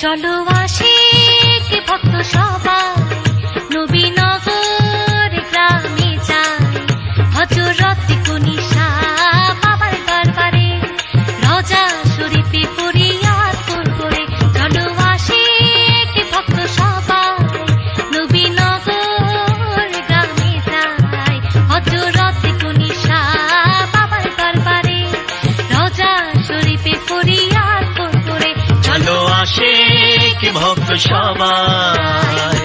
চলো আশিক ভক্ত সবাই নবীনগর গ্রামে যাই, হযরত কুনিশা বাবার দরবারে রোজা শরীফে ফরিয়াদ করব রে। চলো আশিক ভক্ত সবাই নবীনগর গ্রামে যাই, হযরত কুনিশা বাবার দরবারে রোজা শরীফে ফরিয়াদ করব রে। চলো আশিক ভক্ত সবাই।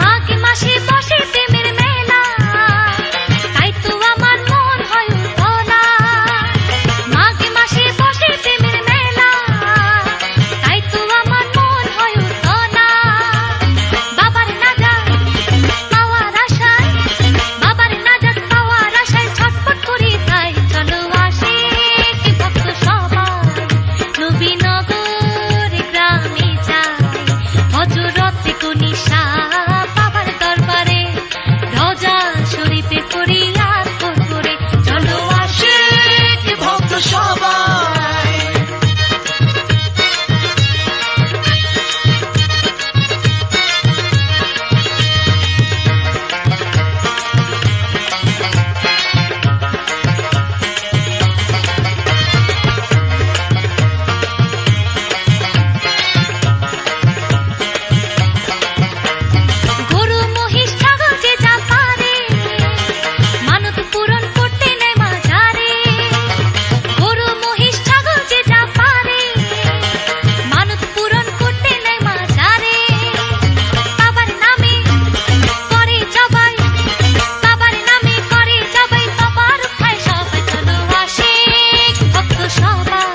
মাঘে মাসে বসে প্রেমের মেলা, তাই তো আমার মন হয় উতলা। মাঘে মাসে বসে প্রেমের মেলা, তাই তো আমার মন হয় উতলা। বাবার নাজাত পাওয়ার আশায়, বাবার নাজাত পাওয়ার আশায় ছটফট করি তাই। চলো আশিক ভক্ত সবাই নবীনগর গ্রামে যাই, হযরত কুনিশা বাবার দরবারে রোজা শরীফে ফরিয়াদ করব রে। চলো আশিক ভক্ত সবাই। গরু মহিষ ছাগল যে যা পারে, মানত পূরণ করতে নেয় মাজারে। গরু মহিষ ছাগল যে যা পারে, মানত পূরণ করতে নেয় মাজারে। বাবার নামে করে জবাই, বাবার নামে করে জবাই, বাবার খায় সবাই। চলো আশিক ভক্ত সবাই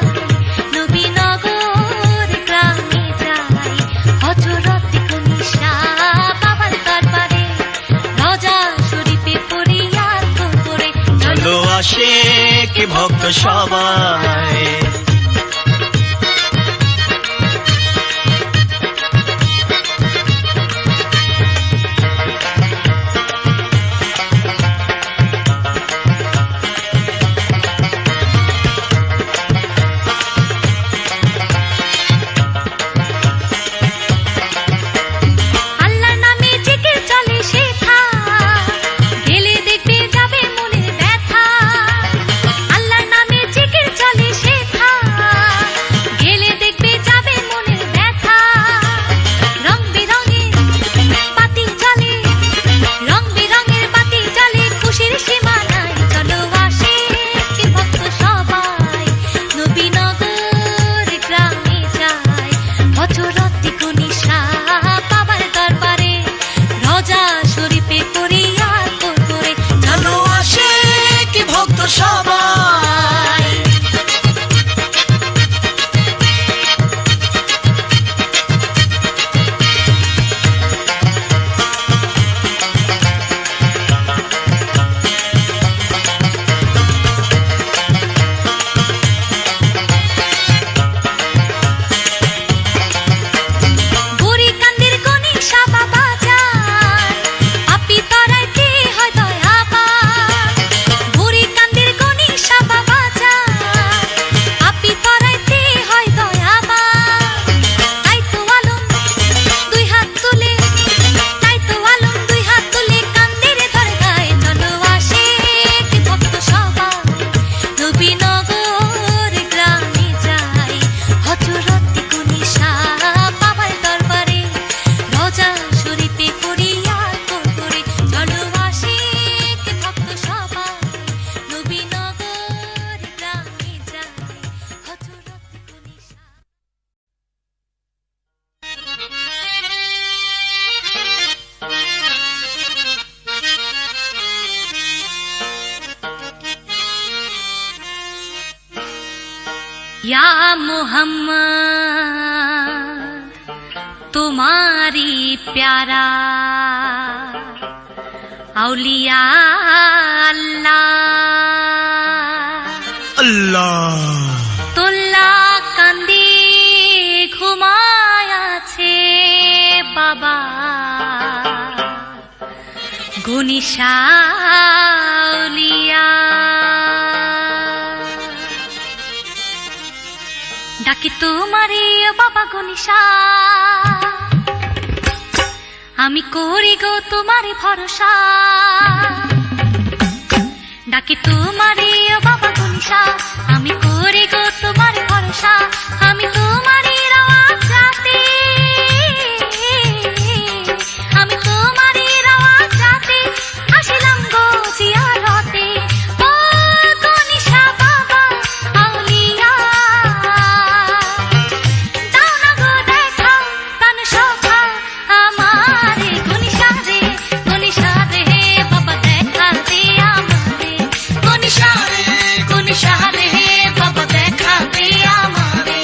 নবীনগর গ্রামে যাই, হযরত কুনিশা বাবার দরবারে রোজা শরীফে ফরিয়াদ করব রে। চলো আশিক ভক্ত সবাই। আল্লাহর নামে জিকির চলে শেখা, গেলে দেখবে যাবে মনের ব্যথা। আল্লাহর নামে জিকির চলে শেখা, গেলে দেখবে যাবে মনের ব্যথা। রং বেরঙের বাতি জ্বলে, রং বেরঙের বাতি জ্বলে, খুশির সীমা নাই। চলো আশিক ভক্ত সবাই নবীনগর গ্রামে যাই, হযরত কুনিশা বাবার দরবারে রোজা শরীফে ফরিয়াদ করব রে। চলো আশিক ভক্ত সবাই। বুড়ি কান্দির কুনিশা বাবা যান, পাপী তরাইতে হয় দয়াবান। বুড়ি কান্দির কুনিশা বাবা যান, পাপী তরাইতে হয় দয়াবান। তাই তো আলম দুই হাত তুলে, তাই তো আলম দুই হাত তুলে কান্দির দরগায়। চলো আশিক ভক্ত সবাই নবীনগর গ্রামে যাই, হযরত কুনিশা বাবার দরবারে রোজা শরীফে ফরিয়াদ করব রে। চলো আশিক ভক্ত সবাই নবীনগর গ্রামে যাই, হযরত কুনিশা। या मोहम्मद तुम्हारी प्यारा औलिया अल्लाह তোল্লা কান্দি ঘুমায় আছে বাবা গনিশাউলিয়া ডাকি তোমারে বাবা গনিশা আমি করি গো তোমারে ভরসা ডাকি তোমারে বাবা গনিশা আমি করি গো তোমারে ভরসা আমি তোমারে রাওয়াত রাতে আমি তোমারে রাওয়াত রাতে আসিলাম গো জিয়ারতে ও গনিশা বাবা আউলিয়া দাও না গো দেখা প্রাণ সখা আমারে গনিশা রে বাবা দেখা দে আমারে গনিশা রে বাবা দেখা দে আমারে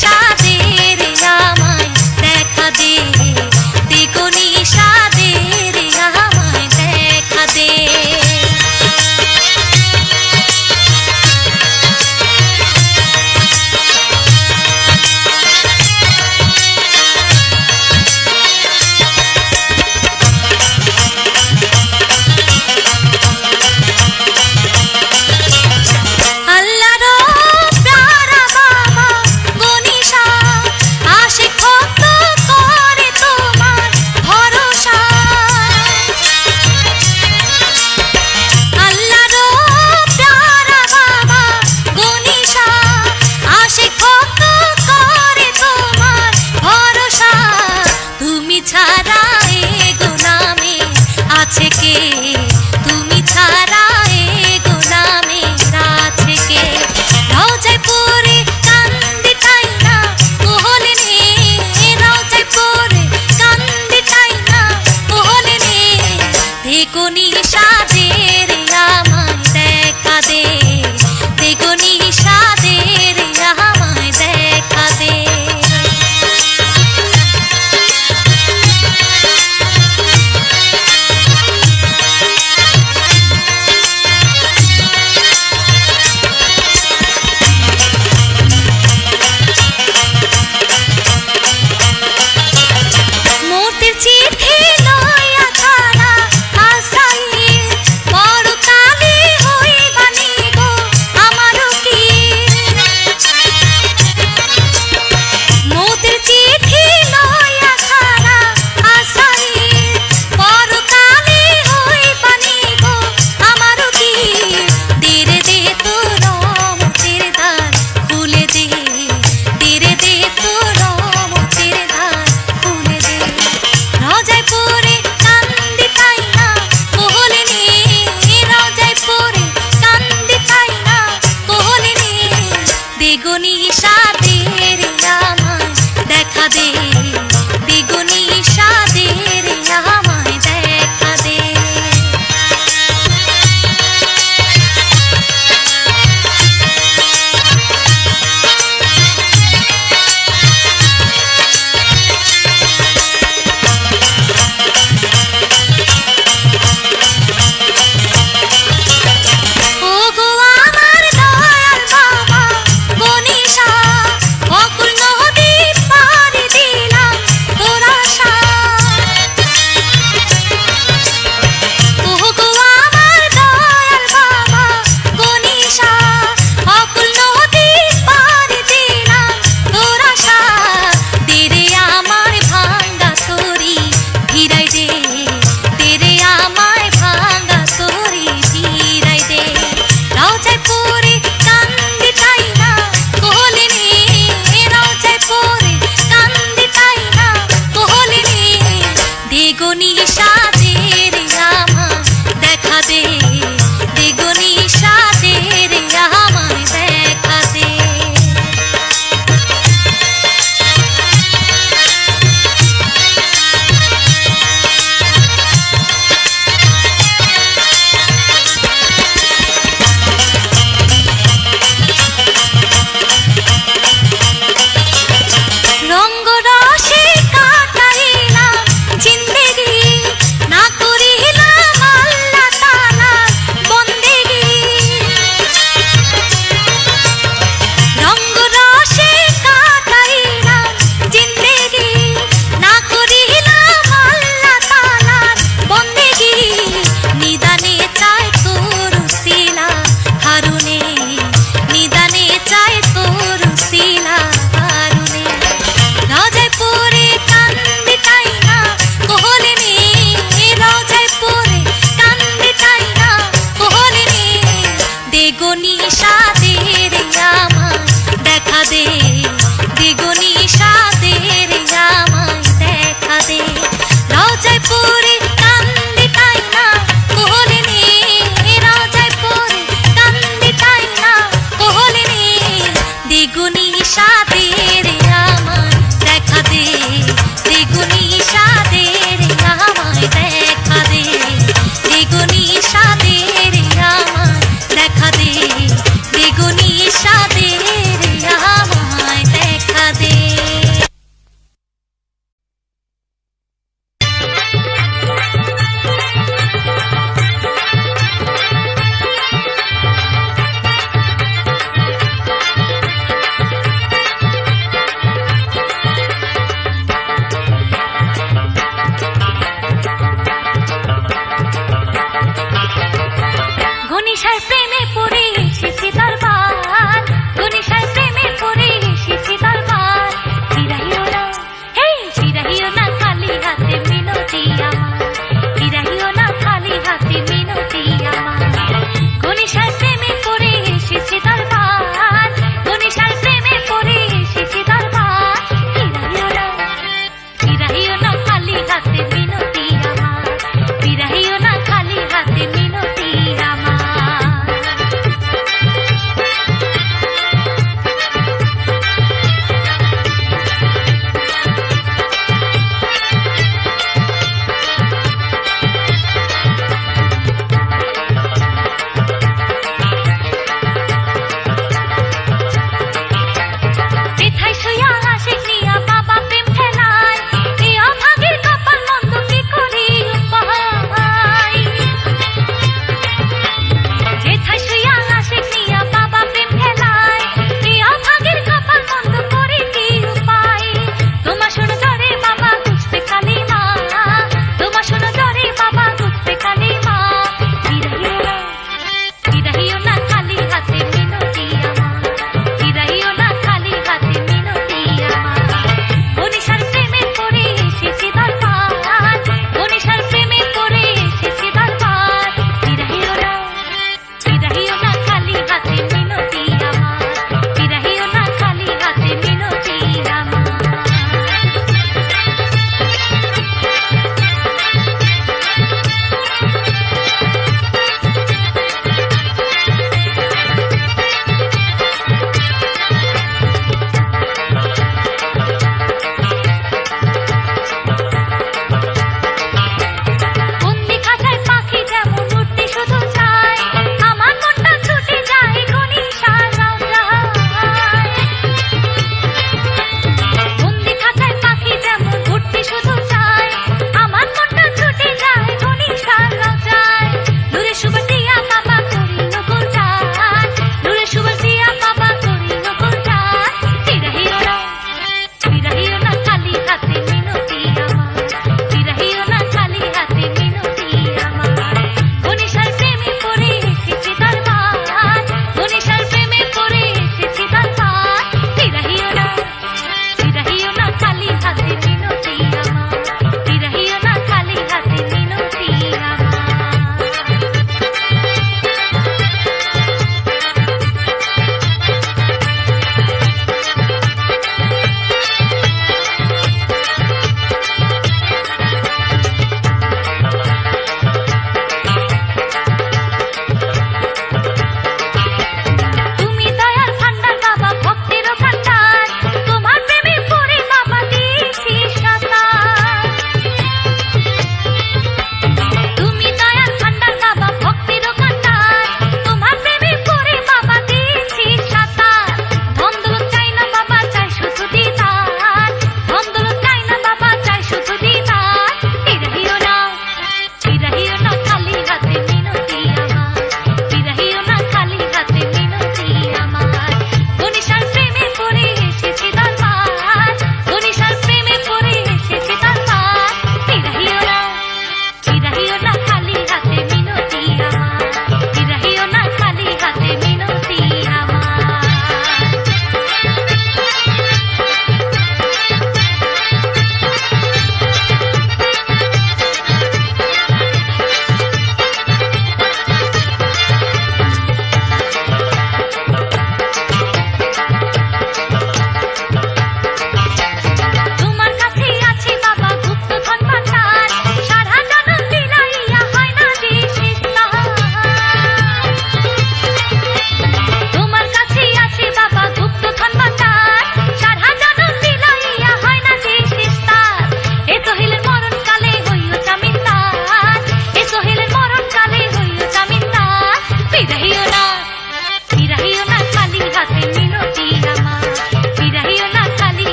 সাদের আমায় দেখা দে, দ্বিগুণী সাদের আমায় দেখা দে। তুমি ছাড়া এ গোলামে আছে কে? রওজায় পড়ে কান্দি ঠাই না কোহলে নে, রওজায় পড়ে কান্দি ঠাই না কোহলে নে, দ্বিগুণী সাদের আমায় দেখা দে, দ্বিগুণী সাদের আমায় দেখা দে। দ্বিগুণী সাদের আমায় দেখা দে, দ্বিগুণী সাদের আমায় দেখা দে। দ্বিগুণী সাদের আমায় দেখা দে, দ্বিগুণী সাদের আমায় দেখা দে। রঙ্গ রসে কাটাইলাম জিন্দেগি, না করিলাম আল্লাহ তাআলার বন্দেগি। রঙ্গ রসে কাটাইলাম জিন্দেগি, না করিলাম আল্লাহ তাআলার বন্দেগি। নিদানে চাই তোর উসিলা হারুনে, নিদানে চাই তোর উসিলা হারুনে, রওজায় পড়ে কান্দি ঠাই না কোহলে নে, রওজায় পড়ে কান্দি ঠাই না কোহলে নে, দ্বিগুণী সাদের আমায় দেখা দে, দ্বিগুণী সাদের আমায় দেখা দে। রওজায় পড়ে কান্দি ঠাই না কোহলে নে, রওজায় পড়ে কান্দি ঠাই না কোহলে নে, দ্বিগুণী সাদের আমায় দেখা দে, দ্বিগুণী সাদের আমায় দেখা দে, দ্বিগুণী সাদের আমায় দেখা দে, দ্বিগুণী সাদের আমায় দেখা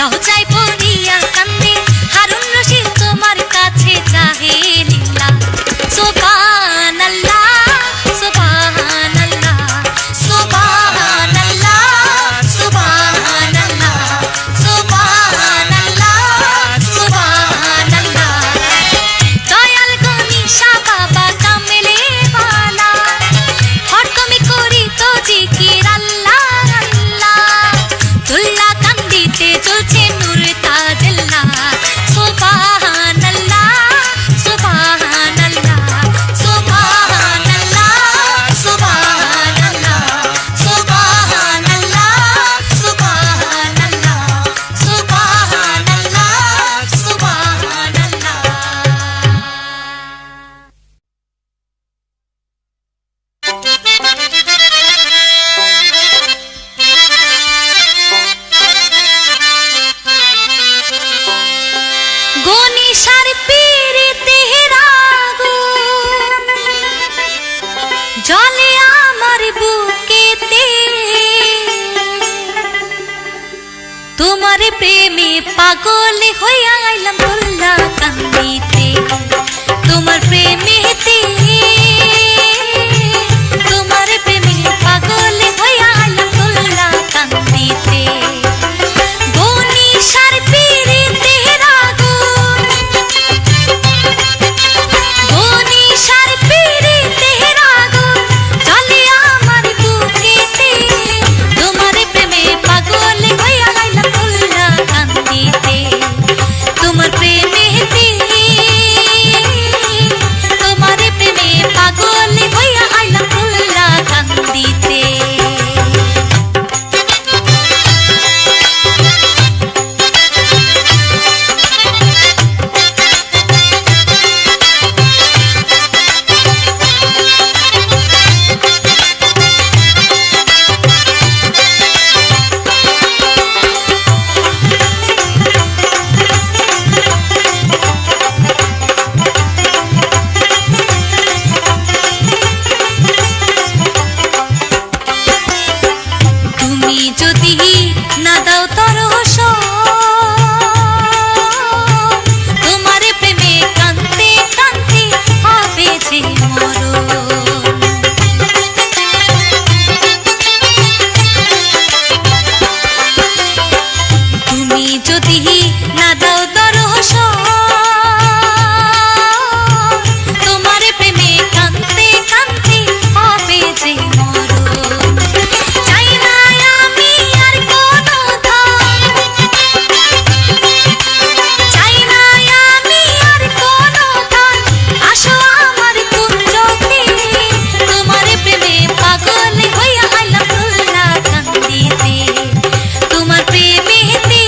লজ্জায় পড়িয়া কান্দে হারুন রশিদ তোমার কাছে চাহে লীলা সুবহানাল্লাহ সুবহানাল্লাহ সুবহানাল্লাহ সুবহানাল্লাহ সুবহানাল্লাহ সুবহানাল্লাহ দয়াল গনিশা বাবা কামেলে বালা হরদমে করি তো জিকির আল্লাহ আল্লাহ দুল্লা কান্দিতে চলছে নূর তাজল্লাহ সুবহানাল্লাহ সুবহানাল্লাহ সুবহানাল্লাহ সুবহানাল্লাহ সুবহানাল্লাহ সুবহানাল্লাহ সুবহানাল্লাহ সুবহানাল্লাহ গনিশার পীরিতে আগুন জ্বলে আমার বুকেতে তোমার প্রেমে পাগল হইয়া আইলাম দুল্লা কান্দিতে তোমার প্রেমেতে তোমার প্রেমে পাগল হইয়া আইলাম দুল্লা কান্দিতে গনিশার পীরিতে আগুন গনিশার পীরিতে আগুন জ্বলে আমার বুকেতে তোমার প্রেমে পাগল হইয়া আইলাম দুল্লা কান্দিতে তোমার প্রেমেতে তোমার প্রেমে পাগল হইয়া আইলাম দুল্লা কান্দিতে তুমি যদি না দাও তরস তোমার প্রেমে কান্তে কান্তে হবে যে মরণ তুমি যদি না দাও তরস তোমার প্রেমে কান্তে কান্তে হবে যে মরণ চাই না আমি আর কোনো ধন চাই না আমি আর কোনো ধন আসো আমার কুঞ্জতে তোমার প্রেমে পাগল হইয়া আইলাম দুল্লা কান্দিতে তোমার প্রেমেতে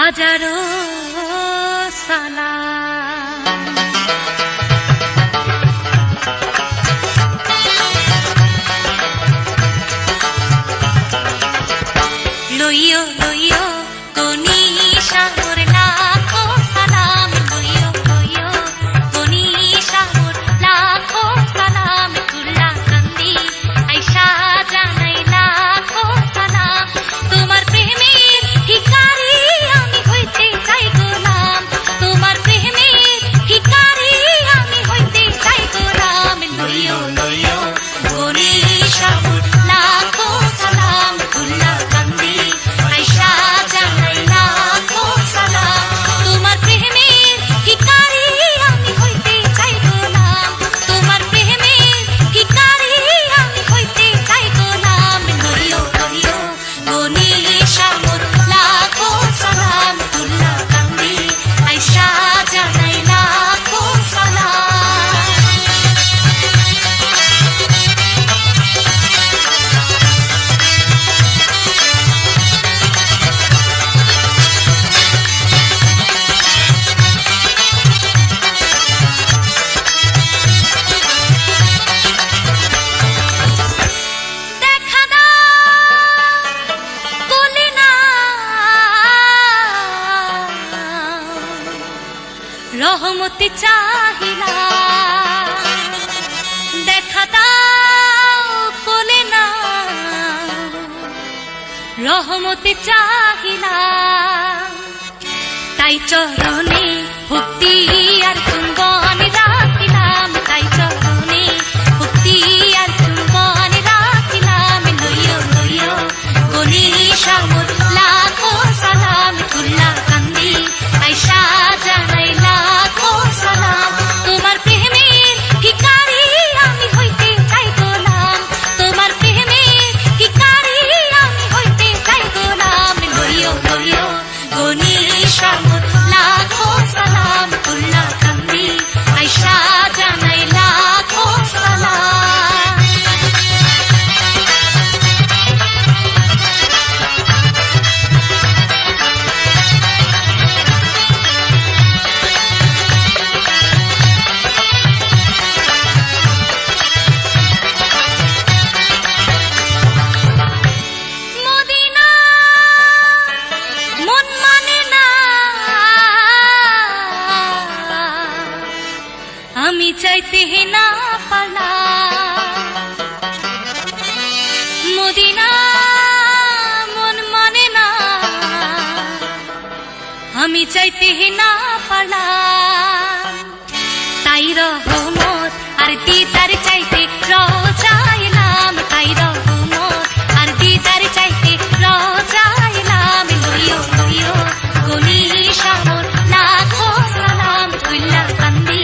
হাজারো সালাম। লইও লইও গনি সাগর লাখো সালাম, লইও লইও গনি সাগর লাখো সালাম, তুল্লা কান্দি আইসা জানাই লাখো সালাম। তোমার প্রেমের ভিখারি আমি হইতে চাই গোলাম, তোমার প্রেমের ভিখারি আমি হইতে চাই গোলাম। লইও লইও গনি সাগর লাখো সালাম, তুল্লা কান্দি আইসা জানাই লাখো সালাম। তোমার প্রেমের ভিখারি আমি হইতে চাই গোলাম, তোমার প্রেমের ভিখারি আমি হইতে চাই গোলাম। লইও লইও গনি সাগর লাখো সালাম, তুল্লা কান্দি আইসা জানাই লাখো সালাম। দেখা দাও বলি না রহমতে চাহিলা, দেখা দাও বলে না রহমতে চাহিলা। তাই চরণে ভক্তি আর চুম্বন রাখিলাম, তাই চরণে ভক্তি আর চুম্বন রাখিলাম। লইও লইও গনি সাগর লাখো সালাম, তুল্লা কান্দি আইসা জানাই লাখো সালাম। তোমার প্রেমের ভিখারি আমি হইতে চাই গোলাম, তোমার প্রেমের ভিখারি আমি হইতে চাই গোলাম। লইও লইও গনি সাগর লাখো সালাম, তুল্লা কান্দি আইসা জানাই লাখো সালাম। মদিনা মন মানে না, আমি চাইতে না পালা। মদিনা মন মানে না, আমি চাইতে না পালা। তাই রহমত আর দিদার চাইতে রোজাইলাম, তাই রহমত আর দিদার চাইতে রোজাইলাম। লইও লইও গনি সাগর লাখো সালাম, তুল্লা কান্দি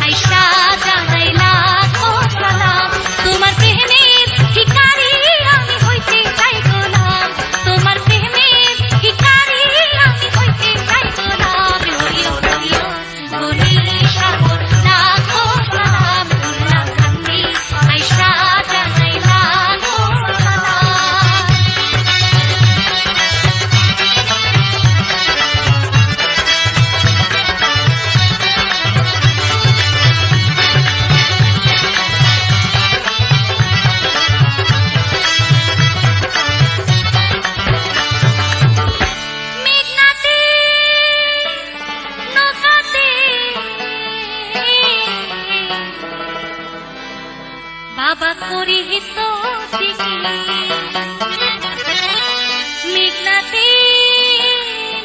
আইসা জানাই লাখো সালাম। তোমার প্রেমের ভিখারি আমি হইতে চাই গোলাম, তোমার প্রেমের ভিখারি আমি হইতে চাই গোলাম। লইও লইও গনি সাগর লাখো সালাম, তুল্লা কান্দি আইসা জানাই লাখো সালাম। মেঘনাতে নৌকাতে বাবা করি তো মেঘনাতে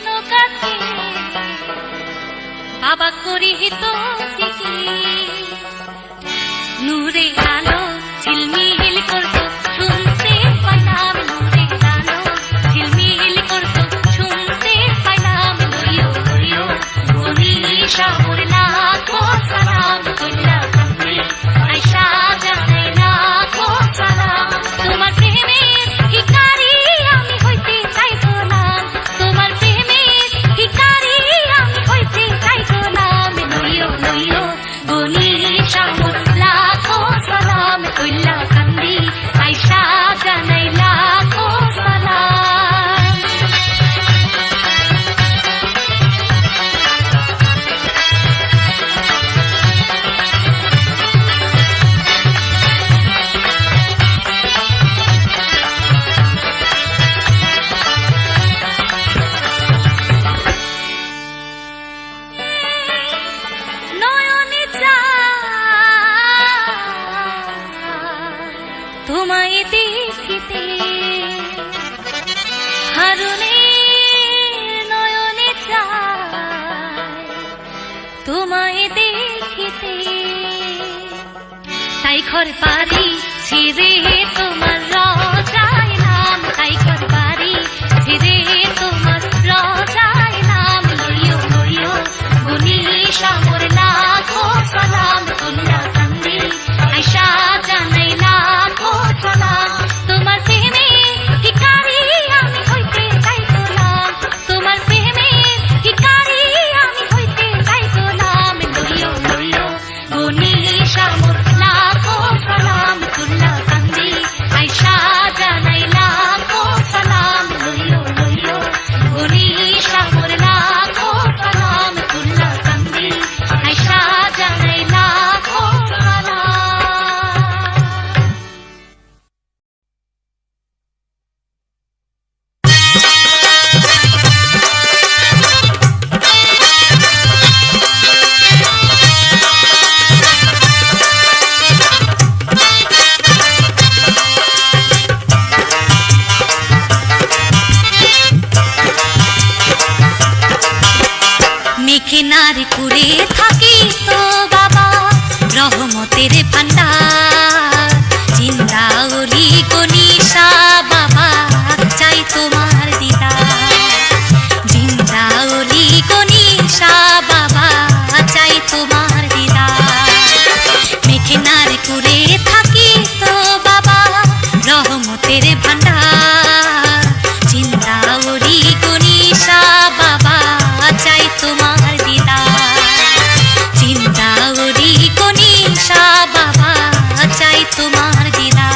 নৌকাতে বাবা করি তো নূরে আলো ঝিলমিল করতো শুনতে পাইলাম, নূরে আলো ঝিলমিল করতো শুনতে পাইলাম। লইও লইও গনি সাগর লাখো সালাম, তুল্লা কান্দি আইসা জানাই লাখো সালাম। তোমার প্রেমের ভিখারি আমি হইতে চাই গোলাম, তোমার প্রেমের ভিখারি আমি হইতে চাই গোলাম। লইও লইও গনি সাগর লাখো সালাম। তোমায় দেখিতে হারুনে নয়নে চায় তোমায় দেখিতে তাই ঘর বাড়ি ছেড়ে তোমার রজায় নাম তাই ঘর বাড়ি ছেড়ে তোমার রজায় নাম লইও লইও গুনি সামর লাখো সালাম তোমরা কান্দি আয়শা জানাই লাখো সালাম তোমার প্রেমে ভিখারি আমি হইতে চাইতলাম তোমার প্রেমে ভিখারি আমি হইতে চাইতলাম লইও লইও গুনি সামর লাখো সালাম তোমরা কান্দি আয়শা জানাই লাখো সালাম লইও লইও গুনি সামর লাখো সালাম তোমরা কান্দি আয়শা জানাই লাখো সালাম মেঘনার কুড়ে থাকি তো বাবা রহমতের ভান্ডার জিন্দাউলি গনিশা বাবা চাই তোমার দিদার জিন্দাউলি গনিশা বাবা চাই তোমার দিদার মেঘনার কুড়ে থাকি তো বাবা রহমতের ভান্ডার জিন্দাউলি গনিশা বাবা চাই তোমার দিদার চিন্তাউরি গনিশা বাবা চাই তোমার দিদার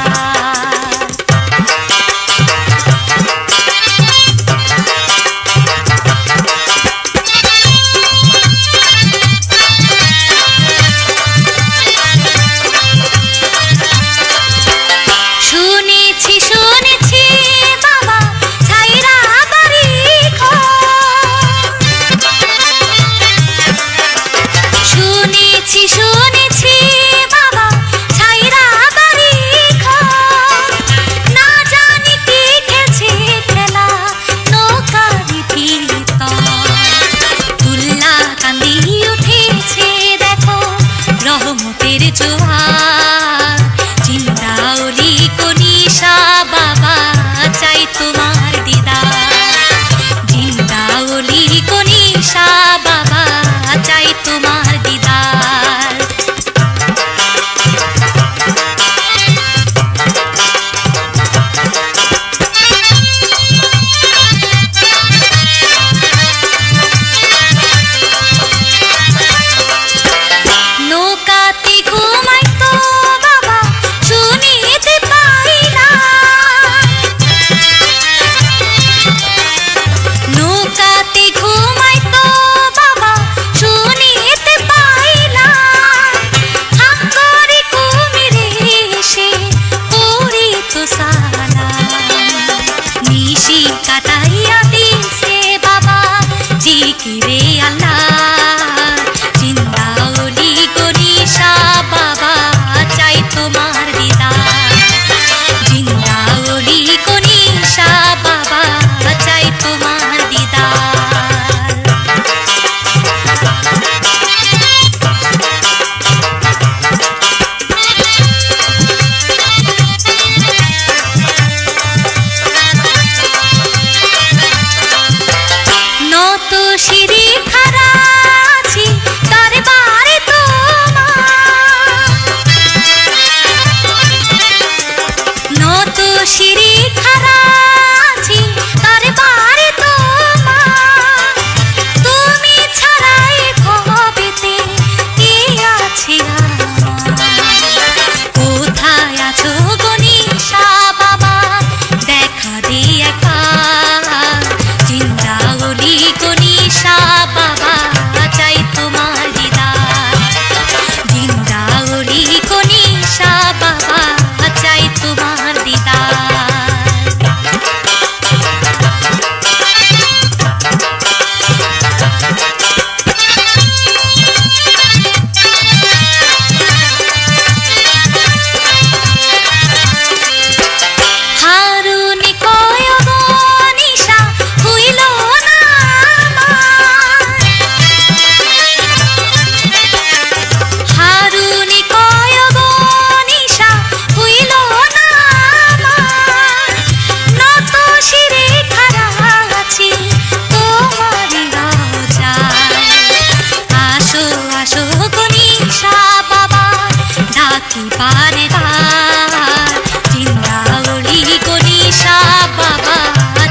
বারে বার জিন্দাউলি গনিশা বাবা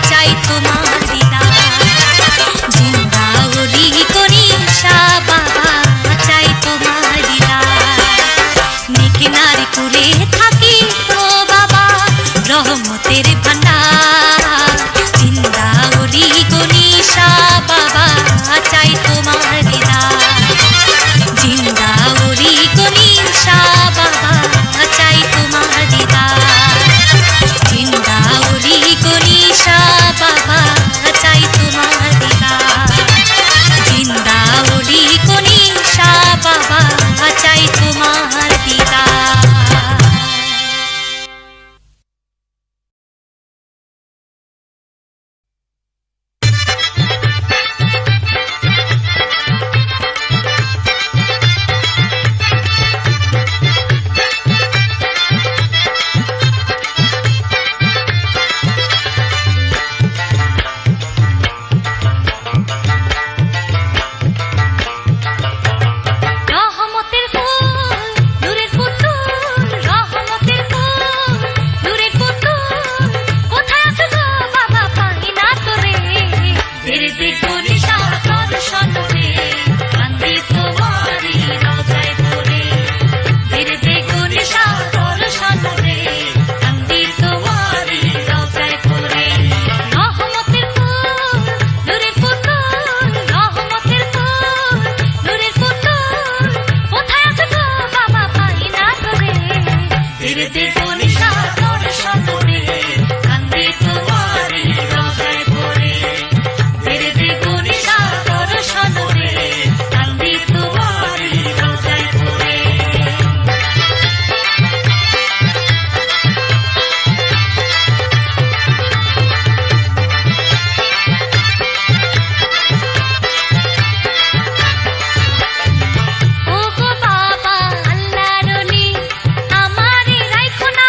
চাই তোমার দিদার জিন্দাউলি গনিশা বাবা চাই তোমার দিদার নেক নারী কুলে থাকি তো বাবা রহমতের ভান্ডার জিন্দাউলি গনিশা বাবা চাই তোমার দিদার জিন্দাউলি গনিশা বাবা চাই তোমার দিদার জিন্দাউলি গনিশা বাবা চাই তোমার দিদার জিন্দাউলি গনিশা বাবা চাই তোমার দিদার রহমতের ফুল নূরের পুতুল রহমতের ফুল নূরের পুতুল কোথায় আছো গো বাবা পাই না তোরে ধীরে দেখো নিশা দর্শন রে কান্দি তোমারি রোজায় পড়ে ধীরে দেখো নিশা দর্শন রে কান্দি তোমারি রোজায় পড়ে রহমতের ফুল নূরের পুতুল রহমতের ফুল নূরের পুতুল কোথায় আছো গো বাবা পাই না তোরে ধীরে দেখো নিশা দর্শন রে কান্দি তোমারি রোজায় পড়ে ধীরে দেখো নিশা দর্শন রে কান্দি তোমারি রোজায় পড়ে ওগো বাবা আল্লাহর ওলি আমারে রাখো না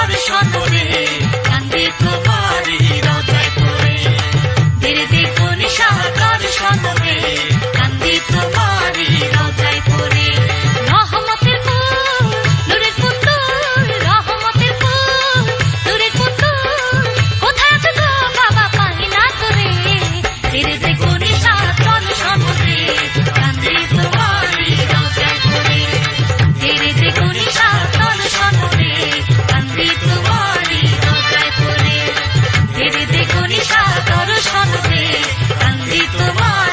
দর্শন রে কান্দি তোমারি রোজায় পড়ে ধীরে দেখো নিশা দর্শন রে কান্দি তোমারি রোজায় পড়ে রহমতের ফুল নূরের পুতুল রহমতের ফুল নূরের পুতুল কোথায় আছো গো বাবা পাই না তোরে ধীরে দেখো নিশা দর্শন রে কান্দি তোমারি রোজায় পড়ে ধীরে দেখো নিশা দর্শন রে কান্দি তোমারি রোজায় পড়ে ধীরে দেখো নিশা দর্শন রে কান্দি তোমার